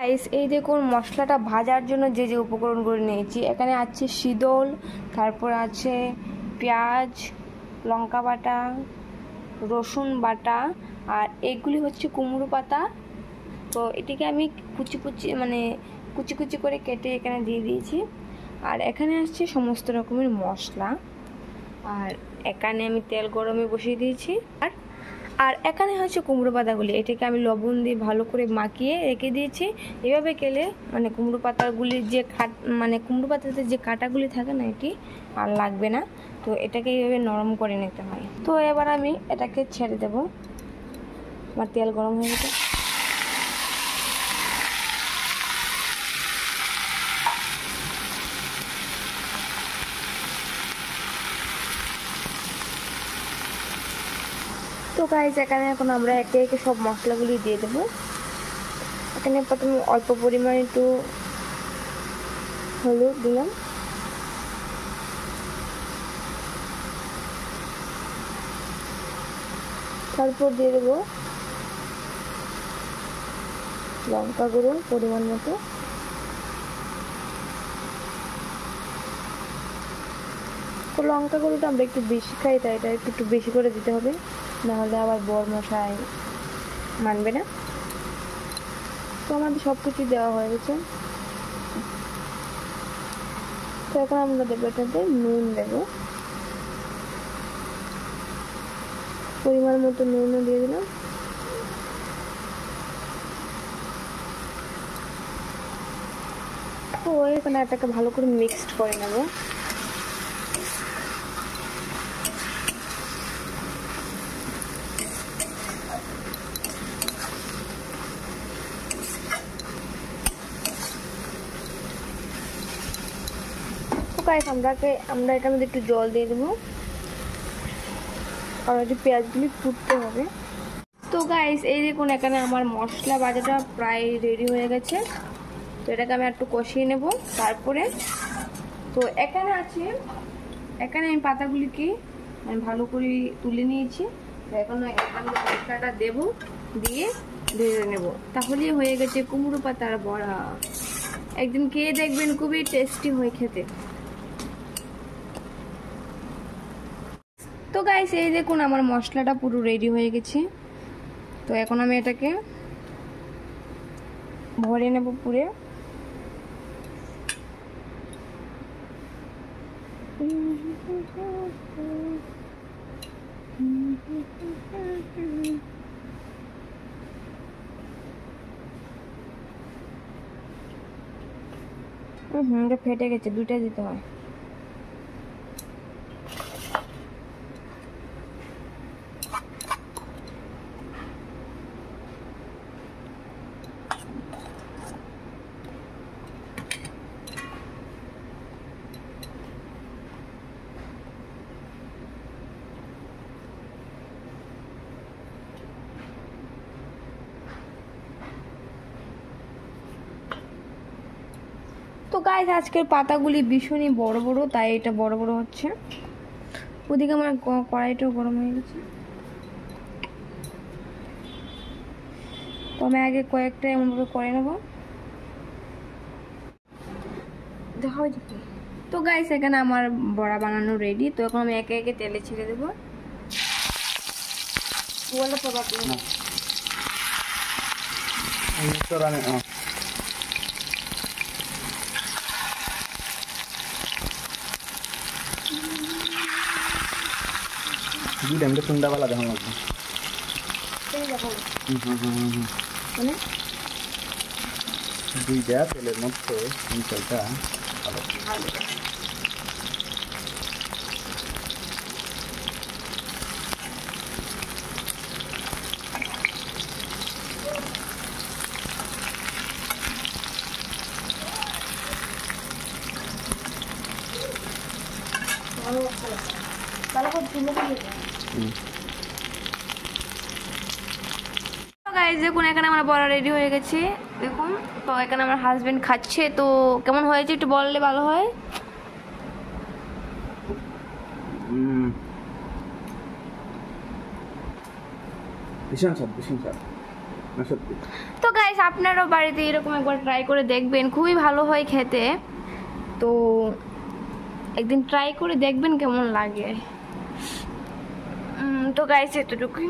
Guys এই দেখুন মশলাটা ভাজার জন্য যে যে উপকরণগুলো নিয়েছি, এখানে আছে শীতল, তারপর আছে পেঁয়াজ, লঙ্কা বাটা, রসুন বাটা, আর এগুলি হচ্ছে কুমড়ো পাতা। তো এটিকে আমি কুচি কুচি করে কেটে এখানে দিয়ে দিয়েছি। আর এখানে আসছে সমস্ত রকমের মশলা, আর এখানে আমি তেল গরমে বসিয়ে দিয়েছি। আর এখানে হচ্ছে কুমড়ো পাতাগুলি, এটাকে আমি লবণ দিয়ে ভালো করে মাখিয়ে রেখে দিয়েছি। এভাবে খেলে কুমড়ো পাতাগুলির যে কুমড়ো পাতাতে যে কাঁটাগুলি থাকে না, এটি আর লাগবে না। তো এটাকে এইভাবে নরম করে নিতে হয়। তো এবার আমি এটাকে ছেড়ে দেব। আমার তেল গরম হয়ে গেছে। তো গাইস এখানে এখন আমরা একে একে সব মশলাগুলি দিয়ে দেবো। এখানে প্রথমে অল্প পরিমাণে একটু হলুদ দিলাম, তারপর দিয়ে দেবো লঙ্কা গুঁড়ো পরিমাণ মতো, তো লঙ্কা গুঁড়োটা আমরা একটু বেশি খাই, তাই এটা একটু বেশি করে দিতে হবে, নাহলে আবার বর মশাই মানবে না। তো আমাদের সব কিছু দেওয়া হয়ে গেছে। তো এখন আমরা দেবো এটাতে নুন, দেবো পরিমাণ মতো নুনও দিয়ে দিলাম। তো এখানে এটাকে ভালো করে মিক্সড করে নেব। গাইস আমরা এটার মধ্যে একটু জল দিয়ে দেবো, আর একটু পেঁয়াজগুলি ফুটতে হবে। তো গাইস এই দেখুন এখানে আমার মশলা ভাজাটা প্রায় রেডি হয়ে গেছে। তো এটাকে আমি একটু কষিয়ে নেব। তারপরে তো এখানে আমি পাতাগুলিকে আমি ভালো করে তুলে নিয়েছি। তো এখন এখানে মশলাটা দেবো, দিয়ে ভেজে নেব। তাহলেই হয়ে গেছে কুমড়ো পাতার বড়া। একদিন খেয়ে দেখবেন, খুবই টেস্টি হয় খেতে। তো গাইস এই দেখুন আমার মশলাটা পুরো রেডি হয়ে গেছে। তো এখন আমি এটাকে ভরে নেব পুরে। এটা ফেটে গেছে, দুইটা দিতে হয়। তো গাইস আজকের পাতাগুলি ভীষণই বড় বড়, তাই এটা বড় বড় হচ্ছে। ওদিকে আমার কড়াইটাও গরম হয়ে গেছে। তো আমি আগে কয়েকটা এমনভাবে করে নেব। তো গাইস এখানে আমার বড়া বানানো রেডি। তো এখন আমি একে একে তেলে ছেড়ে দেবো। সন্ধ্যাবেলা দেখা লাগবে। দুইটা তেলের মধ্যে তেলটা ভালো। দেখুন এখানে আমার বড়া রেডি হয়ে গেছে দেখুন। তো এখানে আমার হাজবেন্ড খাচ্ছে। তো কেমন হয়েছে একটু বললে ভালো হয়। ভীষণ স্বাদ, ভীষণ স্বাদ। তো গাইস আপনারাও বাড়িতে এরকম একবার ট্রাই করে দেখবেন, খুবই ভালো হয় খেতে। তো একদিন ট্রাই করে দেখবেন কেমন লাগে। তো গাইস এতটুকুই।